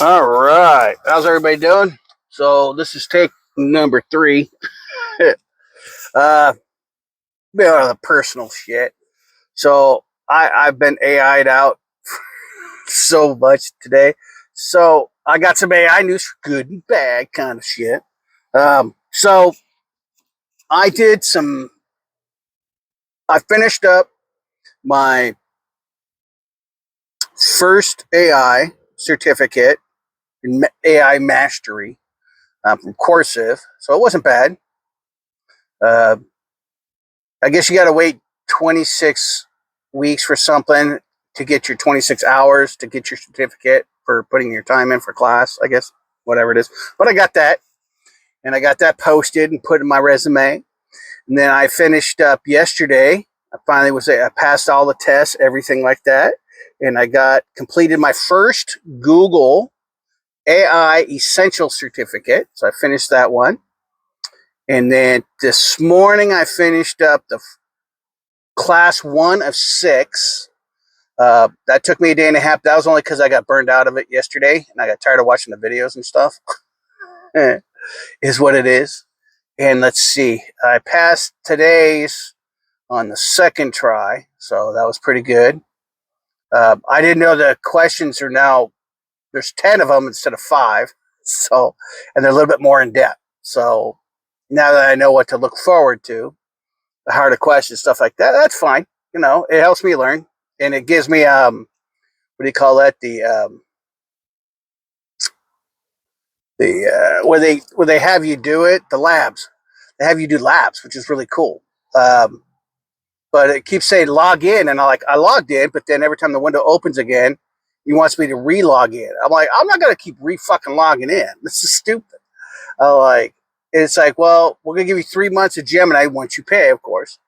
All right. How's everybody doing? So this is take number 3. uh, bit of the personal shit. So I've been AI'd out so much today. So I got some AI news for good and bad kind of shit. So I did some. I finished up my first AI certificate in AI mastery from Corsiv. So it wasn't bad. Uh, I guess you got to wait 26 weeks for something to get your 26 hours to get your certificate for putting your time in for class, I guess, whatever it is. But I got that, and I got that posted and put in my resume. And then I finished up yesterday. I passed all the tests, everything like that. And I got completed my first Google AI Essential Certificate. So I finished that one. And then this morning I finished up the class 1 of 6. That took me a day and a half. That was only because I got burned out of it yesterday and I got tired of watching the videos and stuff. Is what it is. And let's see, I passed today's on the second try, so that was pretty good. I didn't know the questions are now, there's 10 of them instead of 5, so, and they're a little bit more in depth. So now that I know what to look forward to, the harder questions, stuff like that, that's fine. You know, it helps me learn, and it gives me what do you call that? The where they have you do it, the labs. They have you do labs, which is really cool. But it keeps saying log in, and I logged in, but then every time the window opens again, he wants me to re-log in. I'm like, I'm not gonna keep re-fucking logging in. This is stupid. I like, it's like, well, we're gonna give you 3 months of Gemini once you pay, of course,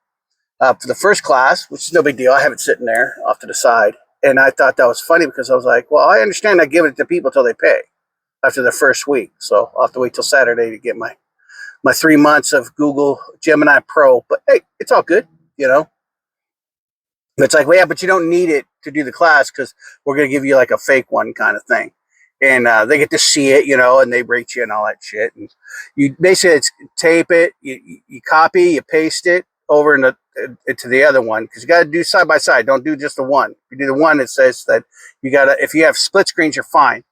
for the first class, which is no big deal. I have it sitting there off to the side, and I thought that was funny because I was like, well, I understand I give it to people till they pay after the first week, so I'll have to wait till Saturday to get my 3 months of Google Gemini Pro. But hey, it's all good, you know. It's like, well, yeah, but you don't need it to do the class because we're going to give you like a fake one kind of thing. And they get to see it, you know, and they rate you and all that shit. And you basically tape it, you copy, you paste it over into the other one because you got to do side by side. Don't do just the one. If you do the one, it says that you got to, if you have split screens, you're fine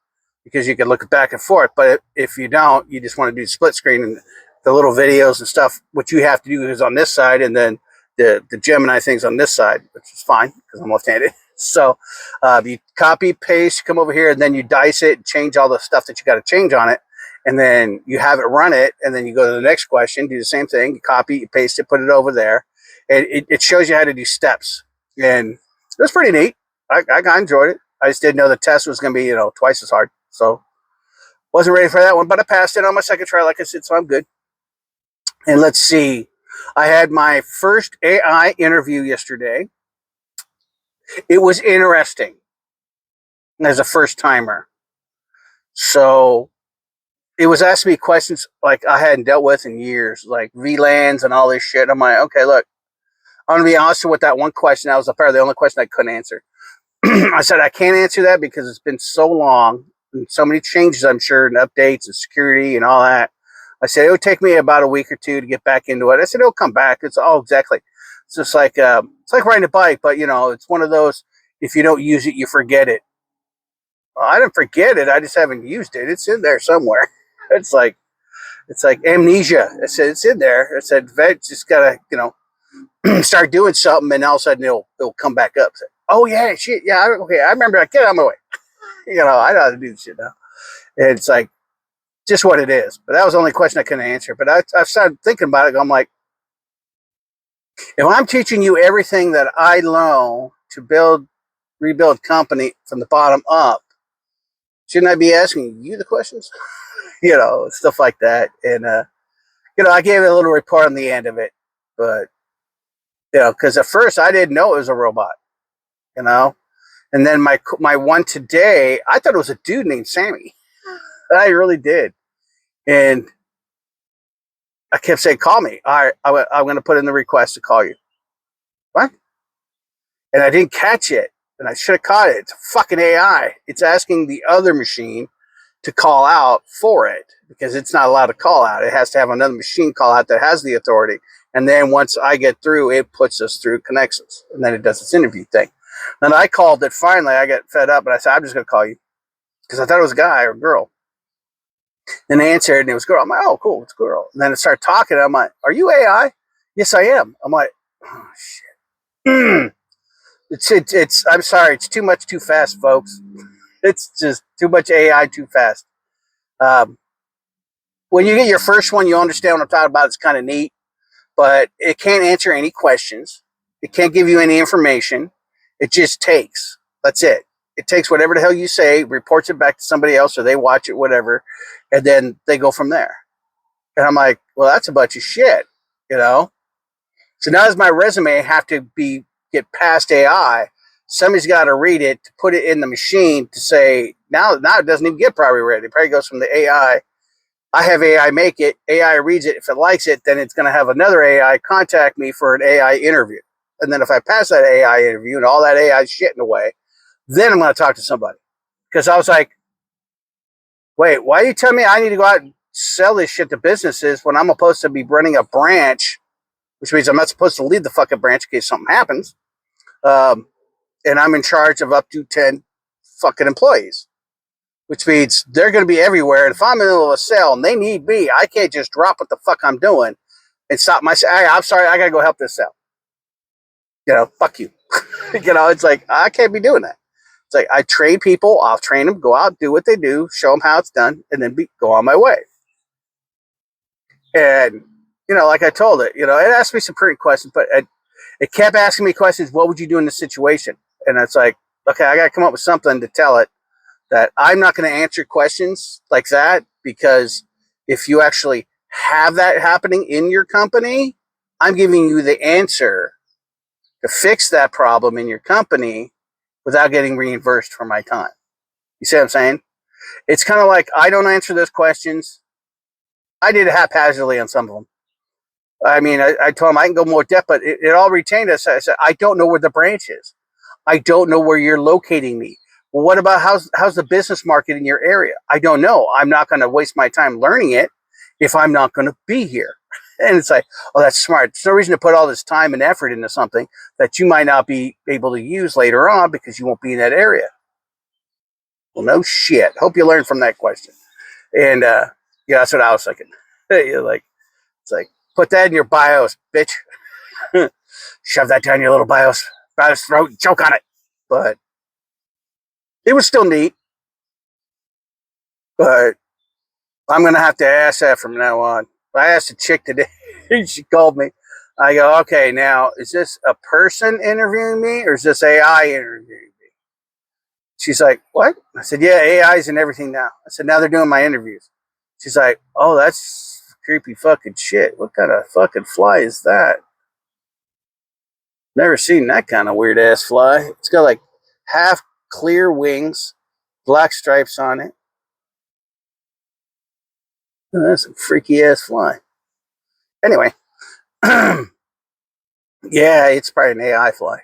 because you can look back and forth. But if you don't, you just want to do split screen and the little videos and stuff. What you have to do is on this side, and then the Gemini thing's on this side, which is fine because I'm left-handed. So you copy, paste, come over here, and then you dice it, change all the stuff that you got to change on it, and then you have it run it, and then you go to the next question, do the same thing, you copy, you paste it, put it over there, and it shows you how to do steps. And it was pretty neat. I enjoyed it. I just didn't know the test was going to be, you know, twice as hard. So wasn't ready for that one, but I passed it on my second try, like I said, so I'm good. And let's see. I had my first AI interview yesterday. It was interesting as a first timer. So it was asking me questions like I hadn't dealt with in years, like VLANs and all this shit. I'm like, okay, look, I'm going to be honest with that one question. That was probably the only question I couldn't answer. I said, I can't answer that because it's been so long and so many changes, I'm sure, and updates and security and all that. I said, it would take me about a week or two to get back into it. I said, it'll come back. It's all exactly. It's just like, it's like riding a bike, but you know, it's one of those, if you don't use it, you forget it. Well, I didn't forget it. I just haven't used it. It's in there somewhere. It's like amnesia. I said, it's in there. I said, vet just gotta, you know, start doing something and all of a sudden it'll come back up. Said, oh yeah, shit. Yeah. Okay. I remember. I get out of my way. You know, I know how to do this shit now. And it's like, just what it is. But that was the only question I couldn't answer. But I started thinking about it. I'm like, if I'm teaching you everything that I know to rebuild company from the bottom up, shouldn't I be asking you the questions? You know, stuff like that. And, you know, I gave it a little report on the end of it. But, you know, because at first I didn't know it was a robot, you know. And then my one today, I thought it was a dude named Sammy. I really did. And I kept saying, call me. All right, I'm going to put in the request to call you. What? And I didn't catch it. And I should have caught it. It's fucking AI. It's asking the other machine to call out for it because it's not allowed to call out. It has to have another machine call out that has the authority. And then once I get through, it puts us through connections. And then it does its interview thing. Then I called it finally. I got fed up and I said, I'm just going to call you because I thought it was a guy or a girl. And they answered and it was a girl. I'm like, oh, cool, it's a girl. And then it started talking. And I'm like, are you AI? Yes, I am. I'm like, oh, shit. It's, I'm sorry. It's too much too fast, folks. It's just too much AI too fast. When you get your first one, you understand what I'm talking about. It's kind of neat, but it can't answer any questions. It can't give you any information. It just takes. That's it. It takes whatever the hell you say, reports it back to somebody else, or they watch it, whatever, and then they go from there. And I'm like, well, that's a bunch of shit, you know? So now as my resume have to get past AI, somebody's got to read it to put it in the machine to say, now it doesn't even get probably ready. It probably goes from the AI. I have AI make it. AI reads it. If it likes it, then it's going to have another AI contact me for an AI interview. And then if I pass that AI interview and all that AI shitting away, then I'm going to talk to somebody. Because I was like, wait, why are you telling me I need to go out and sell this shit to businesses when I'm supposed to be running a branch, which means I'm not supposed to lead the fucking branch in case something happens. And I'm in charge of up to 10 fucking employees, which means they're going to be everywhere. And if I'm in the middle of a sale and they need me, I can't just drop what the fuck I'm doing and stop my sale. I'm sorry, I got to go help this sale. You know, fuck you. You know, it's like, I can't be doing that. It's like, I train people, I'll train them, go out, do what they do, show them how it's done, and then go on my way. And, you know, like I told it, you know, it asked me some pretty questions, but it kept asking me questions. What would you do in this situation? And it's like, okay, I got to come up with something to tell it that I'm not going to answer questions like that, because if you actually have that happening in your company, I'm giving you the answer to fix that problem in your company without getting reimbursed for my time. You see what I'm saying? It's kind of like, I don't answer those questions. I did it haphazardly on some of them. I mean, I told him I can go more depth, but it all retained us. I said, I don't know where the branch is. I don't know where you're locating me. Well, what about how's the business market in your area? I don't know. I'm not going to waste my time learning it if I'm not going to be here. And it's like, oh, that's smart. There's no reason to put all this time and effort into something that you might not be able to use later on because you won't be in that area. Well, no shit. Hope you learned from that question. And yeah, that's what I was thinking. Like, it's like, put that in your BIOS, bitch. Shove that down your little BIOS throat and choke on it. But it was still neat. But I'm going to have to ask that from now on. I asked a chick today. She called me. I go, okay, now, is this a person interviewing me or is this AI interviewing me? She's like, what? I said, yeah, AI's and everything now. I said, now they're doing my interviews. She's like, oh, that's creepy fucking shit. What kind of fucking fly is that? Never seen that kind of weird ass fly. It's got like half clear wings, black stripes on it. Oh, that's a freaky ass fly. Anyway, yeah, it's probably an AI fly.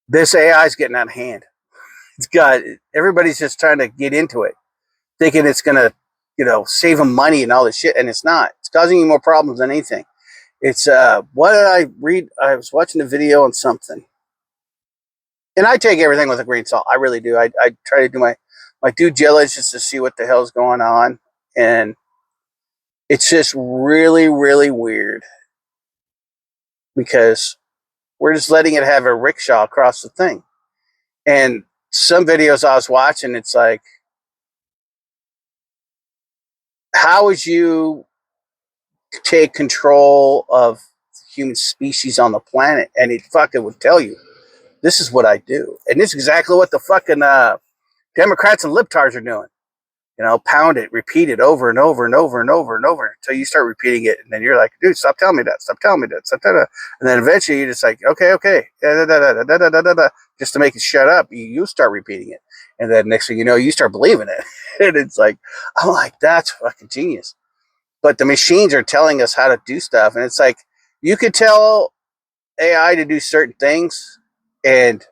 This AI is getting out of hand. It's got everybody's just trying to get into it, thinking it's gonna, you know, save them money and all this shit, and it's not. It's causing you more problems than anything. It's what did I read? I was watching a video on something, and I take everything with a grain of salt. I really do. I try to do my due diligence to see what the hell's going on, and it's just really, really weird because we're just letting it have a rickshaw across the thing. And some videos I was watching, it's like, how would you take control of the human species on the planet? And it fucking would tell you, this is what I do. And this is exactly what the fucking Democrats and libtards are doing. You know, pound it, repeat it over and over and over and over and over until you start repeating it. And then you're like, dude, stop telling me that. Stop telling me that. Stop telling me that. And then eventually you're just like, okay. Just to make it shut up, you start repeating it. And then next thing you know, you start believing it. And it's like, I'm like, that's fucking genius. But the machines are telling us how to do stuff. And it's like, you could tell AI to do certain things and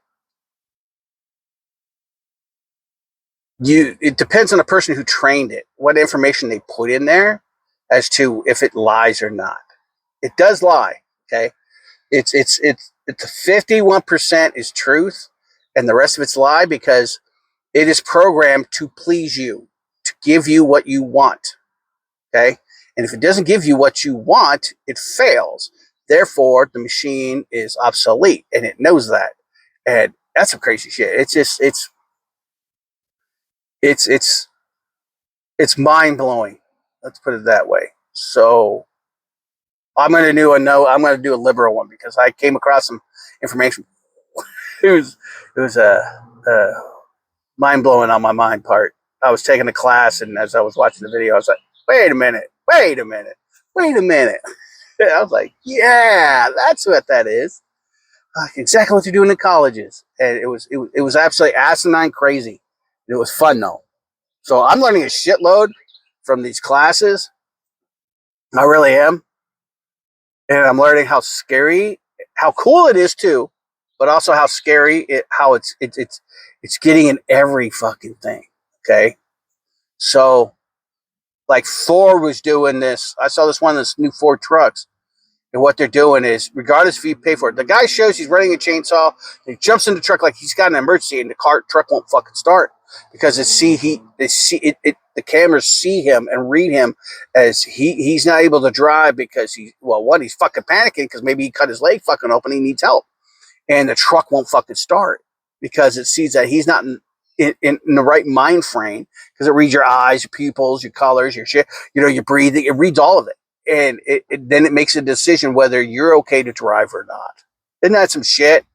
it depends on the person who trained it, what information they put in there as to if it lies or not. It does lie. Okay. It's 51% is truth and the rest of it's lie because it is programmed to please you, to give you what you want. Okay. And if it doesn't give you what you want, it fails. Therefore, the machine is obsolete and it knows that. And that's some crazy shit. It's it's mind blowing. Let's put it that way. So I'm gonna do a liberal one because I came across some information. It was a mind blowing on my mind part. I was taking a class, and as I was watching the video, I was like, "Wait a minute! Wait a minute! Wait a minute!" I was like, "Yeah, that's what that is. Exactly what they're doing in colleges." And it was absolutely asinine crazy. It was fun though. So I'm learning a shitload from these classes. I really am, and I'm learning how scary, how cool it is too, but also how scary how it's getting in every fucking thing. Okay, so like Ford was doing this. I saw this one of this new Ford trucks. And what they're doing is, regardless if you pay for it, the guy shows he's running a chainsaw. He jumps in the truck like he's got an emergency, and the truck won't fucking start because the cameras see him and read him as he's not able to drive because he's fucking panicking because maybe he cut his leg fucking open. He needs help, and the truck won't fucking start because it sees that he's not in the right mind frame because it reads your eyes, your pupils, your colors, your shit, your breathing. It reads all of it. And then it makes a decision whether you're okay to drive or not. Isn't that some shit?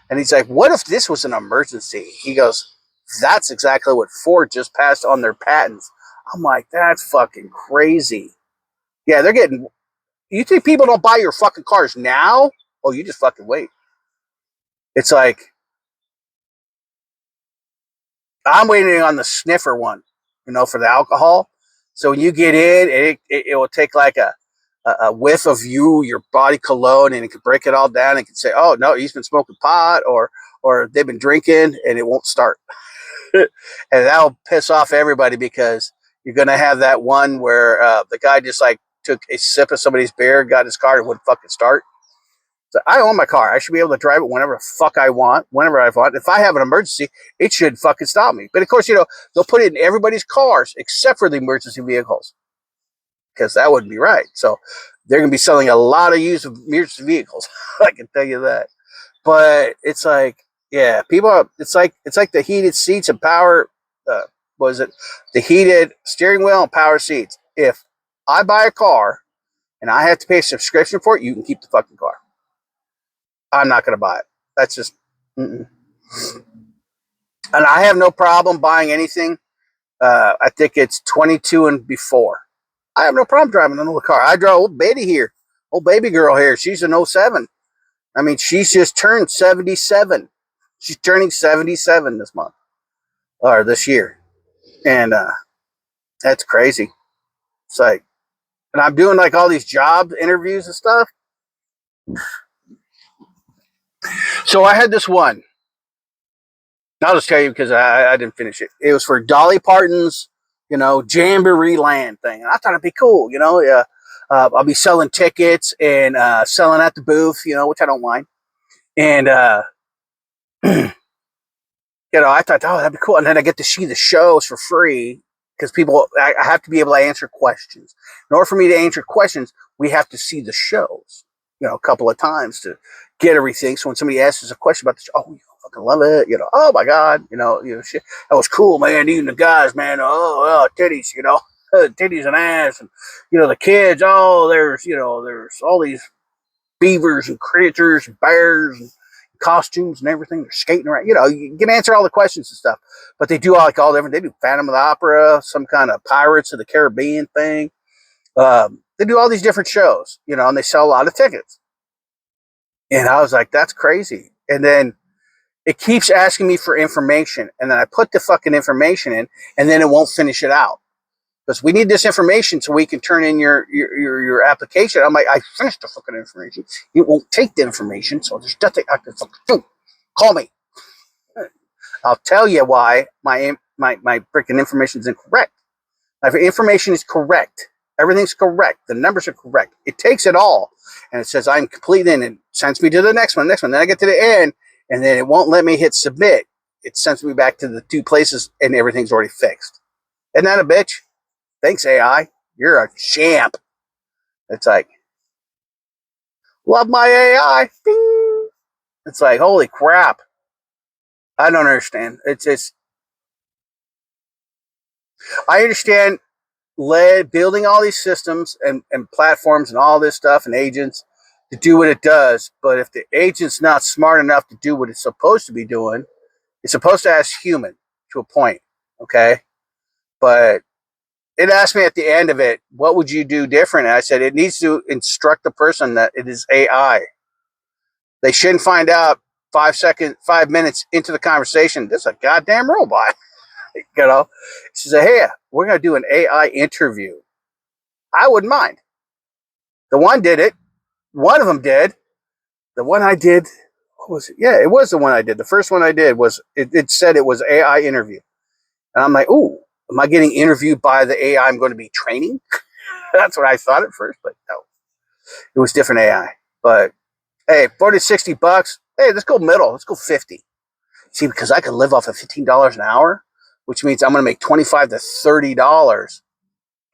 And he's like, what if this was an emergency? He goes, that's exactly what Ford just passed on their patents. I'm like, that's fucking crazy. Yeah, you think people don't buy your fucking cars now? Oh, you just fucking wait. It's like, I'm waiting on the sniffer one, for the alcohol. So when you get in, it will take like a whiff of your body cologne, and it can break it all down. It can say, "Oh no, he's been smoking pot," or they've been drinking, and it won't start. And that'll piss off everybody because you're gonna have that one where the guy just like took a sip of somebody's beer, got his car, and wouldn't fucking start. So I own my car. I should be able to drive it whenever the fuck I want, whenever I want. If I have an emergency, it should fucking stop me. But of course, they'll put it in everybody's cars except for the emergency vehicles because that wouldn't be right. So they're going to be selling a lot of used emergency vehicles. I can tell you that. But it's like, yeah, it's like the heated seats and power. Was it the heated steering wheel and power seats? If I buy a car and I have to pay a subscription for it, you can keep the fucking car. I'm not going to buy it. That's just, mm-mm. And I have no problem buying anything. I think it's 22 and before. I have no problem driving an old car. I drove old baby girl here. She's an 07. I mean, she's just turned 77. She's turning 77 this month or this year. And that's crazy. It's like, and I'm doing like all these job interviews and stuff. So I had this one. I'll just tell you because I didn't finish it. It was for Dolly Parton's, Jamboree Land thing. And I thought it'd be cool, I'll be selling tickets and selling at the booth, which I don't mind. And, I thought, oh, that'd be cool. And then I get to see the shows for free because I have to be able to answer questions. In order for me to answer questions, we have to see the shows, a couple of times to get everything. So when somebody asks us a question about the show, oh, fucking love it, oh my God, shit, that was cool, man, even the guys, man, titties, titties and ass, and, the kids, there's all these beavers and critters and bears and costumes and everything. They're skating around. You can answer all the questions and stuff. But they do all different. They do Phantom of the Opera, some kind of Pirates of the Caribbean thing. They do all these different shows, and they sell a lot of tickets. And I was like, that's crazy. And then it keeps asking me for information. And then I put the fucking information in, and then it won't finish it out. Because we need this information so we can turn in your application. I'm like, I finished the fucking information. It won't take the information, so there's nothing I can fucking do. Call me. I'll tell you why my my freaking information is incorrect. My information is correct. Everything's correct. The numbers are correct. It takes it all, and it says I'm complete, and it sends me to the next one. Then I get to the end, and then it won't let me hit submit. It sends me back to the 2 places, and everything's already fixed. Isn't that a bitch? Thanks, AI. You're a champ. It's like, love my AI. Bing. It's like, holy crap. I don't understand. It's just, I understand building all these systems and platforms and all this stuff and agents to do what it does. But if the agent's not smart enough to do what it's supposed to be doing, it's supposed to ask human to a point. Okay. But it asked me at the end of it, what would you do different? And I said, it needs to instruct the person that it is AI. They shouldn't find out 5 minutes into the conversation, this is a goddamn robot. You know, she said, hey, we're going to do an AI interview. I wouldn't mind. The one did it. One of them did. The one I did, what was it? Yeah, it was the one I did. The first one I did was, it said it was AI interview. And I'm like, ooh, am I getting interviewed by the AI I'm going to be training? That's what I thought at first, but no. It was different AI. But hey, 40, $60. Hey, let's go middle. Let's go 50. See, because I can live off of $15 an hour, which means I'm going to make $25 to $30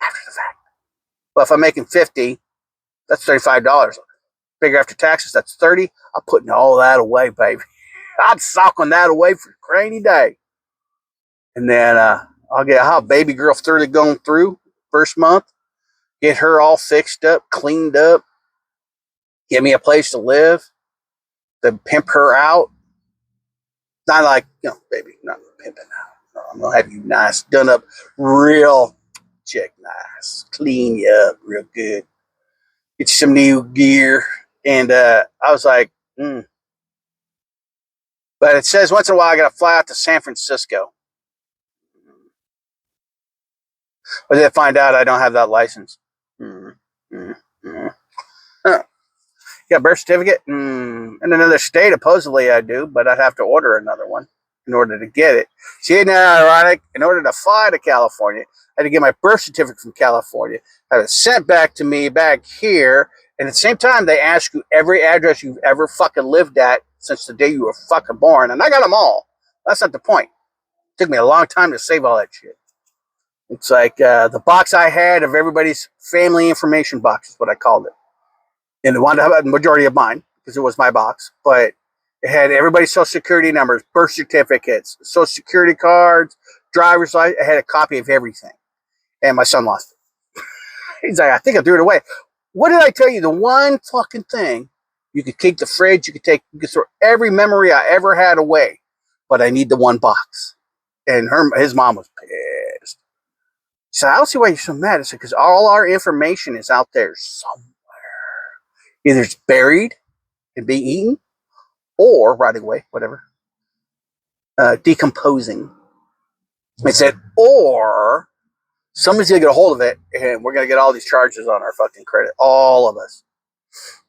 after the fact. But if I'm making 50, that's $35. Figure after taxes, that's 30. I'm putting all that away, baby. I'm socking that away for a rainy day. And then I'll get how baby girl 30 going through first month, get her all fixed up, cleaned up, get me a place to live, to pimp her out. Not like, baby, not pimping out. No, I'm going to have you nice, done up, real chick nice, clean you up real good, get you some new gear. And I was like, But it says once in a while I got to fly out to San Francisco. But they find out I don't have that license. Huh. Got a birth certificate? In another state, supposedly I do, but I'd have to order another one in order to get it. See, isn't that ironic? In order to fly to California, I had to get my birth certificate from California. Have it sent back to me back here. And at the same time, they ask you every address you've ever fucking lived at since the day you were fucking born. And I got them all. That's not the point. It took me a long time to save all that shit. It's like the box I had of everybody's family information box is what I called it. And it wanted to have a majority of mine because it was my box. But it had everybody's social security numbers, birth certificates, social security cards, driver's license. I had a copy of everything. And my son lost it. He's like, I think I threw it away. What did I tell you? The one fucking thing, you could keep the fridge, you could throw every memory I ever had away. But I need the one box. And his mom was pissed. She said, I don't see why you're so mad. I said, because all our information is out there somewhere. Either it's buried and being eaten or rotting away, whatever. Decomposing. It said, or somebody's going to get a hold of it and we're going to get all these charges on our fucking credit. All of us.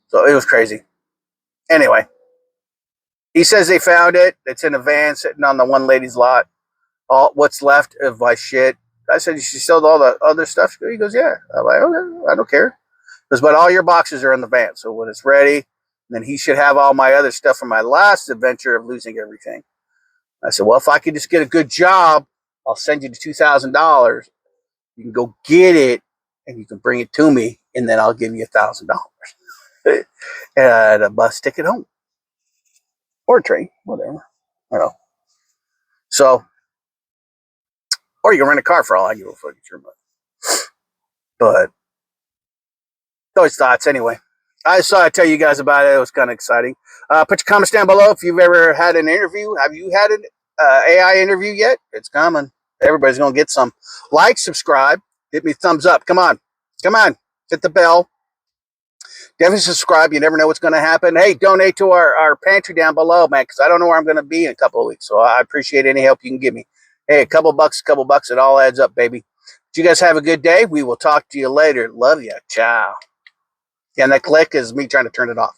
So it was crazy. Anyway, he says they found it. It's in a van sitting on the one lady's lot. All what's left of my shit. I said, she sold all the other stuff? He goes, yeah. I'm like, okay, I don't care. Because, but all your boxes are in the van. So when it's ready, then he should have all my other stuff from my last adventure of losing everything. I said, well, if I could just get a good job, I'll send you the $2,000. You can go get it and you can bring it to me. And then I'll give you $1,000 and a bus ticket home or a train, whatever. I don't know. So, or you can rent a car for all I give a fuck. It's your money. But those thoughts anyway. I just thought I'd tell you guys about it. It was kind of exciting. Put your comments down below if you've ever had an interview. Have you had an AI interview yet? It's coming. Everybody's going to get some. Like, subscribe, hit me thumbs up. Come on. Hit the bell. Definitely subscribe. You never know what's going to happen. Hey, donate to our pantry down below, man, because I don't know where I'm going to be in a couple of weeks. So I appreciate any help you can give me. Hey, a couple bucks, it all adds up, baby. You guys have a good day. We will talk to you later. Love you. Ciao. Yeah, and that click is me trying to turn it off.